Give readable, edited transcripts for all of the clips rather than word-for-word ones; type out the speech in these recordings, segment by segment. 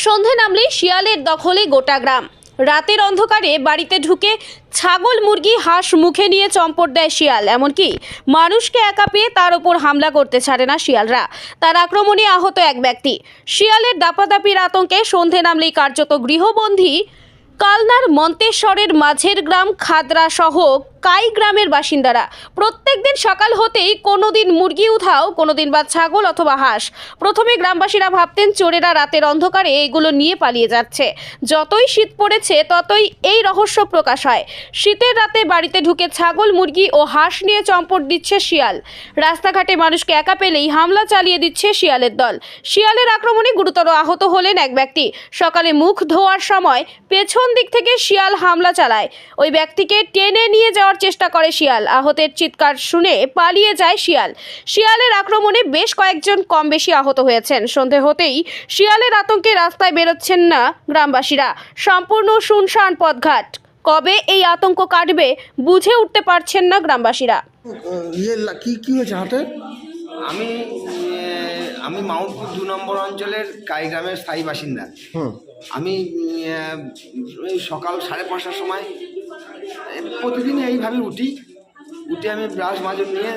সন্ধে নামলেই শিয়ালের দখলে গোটা গ্রাম। রাতের অন্ধকারে বাড়িতে ঢুকে ছাগল, মুরগি, হাঁস মুখে নিয়ে চম্পট দেয় শিয়াল। এমনকি মানুষকে একা পেয়ে তার ওপর হামলা করতে ছাড়ে না শিয়ালরা। তার আক্রমণে আহত এক ব্যক্তি। শিয়ালের দাপাদাপির আতঙ্কে সন্ধে নামলেই কার্যত গৃহবন্দী কালনার মন্তেশ্বরের মাঝের গ্রাম খাদরা সহ কাই গ্রামের বাসিন্দারা। প্রত্যেকদিন সকাল হতেই কোনোদিন মুরগি উধাও, কোনোদিন বা ছাগল অথবা হাঁস। প্রথমে গ্রামবাসীরা ভাবতেন চোরেরা রাতের অন্ধকারে এগুলো নিয়ে পালিয়ে যাচ্ছে। যতই শীত পড়েছে ততই এই রহস্য প্রকাশ হয়। শীতের রাতে বাড়িতে ঢুকে ছাগল, মুরগি ও হাঁস নিয়ে চম্পট দিচ্ছে শিয়াল। রাস্তাঘাটে মানুষকে একা পেলেই হামলা চালিয়ে দিচ্ছে শিয়ালের দল। শিয়ালের আক্রমণে গুরুতর আহত হলেন এক ব্যক্তি। সকালে মুখ ধোয়ার সময় পেছন দিক থেকে শিয়াল হামলা চালায়। ওই ব্যক্তিকে টেনে নিয়ে যাওয়ার চেষ্টা করে শিয়াল। আহতের চিৎকার শুনে পালিয়ে যায় শিয়াল। শিয়ালের আক্রমণে বেশ কয়েকজন কম বেশি আহত হয়েছেন। সন্ধে হতেই শিয়ালের আতঙ্কে রাস্তায় বেরোচ্ছেন না গ্রামবাসীরা। সম্পূর্ণ শুনশান পথঘাট। কবে এই আতঙ্ক কাটবে বুঝে উঠতে পারছেন না গ্রামবাসীরা। কি কি হয়েছে হাটে? আমি আমি মাউন্টপুর 2 নম্বর অঞ্চলের কাই গ্রামের স্থায়ী বাসিন্দা। আমি ওই সকাল 5:30টার সময় প্রতিদিন এইভাবে উঠি আমি ব্রাশ মাজুন নিয়ে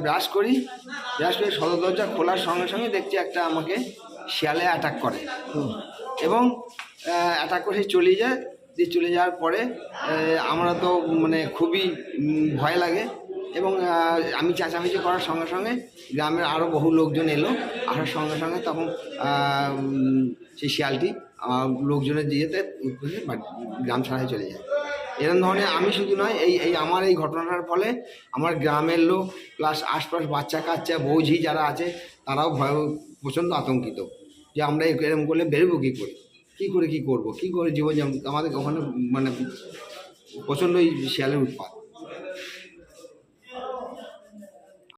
ব্রাশ করি সদর দরজা খোলার সঙ্গে সঙ্গে দেখছি একটা আমাকে শিয়ালে অ্যাটাক করে এবং অ্যাটাক করে চলে যাওয়ার পরে আমরা তো মানে খুবই ভয় লাগে এবং আমি চেঁচামেচি করার সঙ্গে সঙ্গে গ্রামের আরও বহু লোকজন এলো। আসার সঙ্গে সঙ্গে তখন সেই শিয়ালটি লোকজনের দিয়েতে গ্রাম ছাড়াই চলে যায়। এরকম ধরনের আমি শুধু নয়, এই আমার এই ঘটনাটার ফলে আমার গ্রামের লোক প্লাস আশপাশ বাচ্চা কাচ্চা বৌঝি যারা আছে তারাও প্রচণ্ড আতঙ্কিত যে আমরা এরকম করলে বেরোবো কী করে কী করবো, কী করে জীবন যেমন আমাদের ওখানে মানে প্রচণ্ডই শিয়ালের উৎপাত।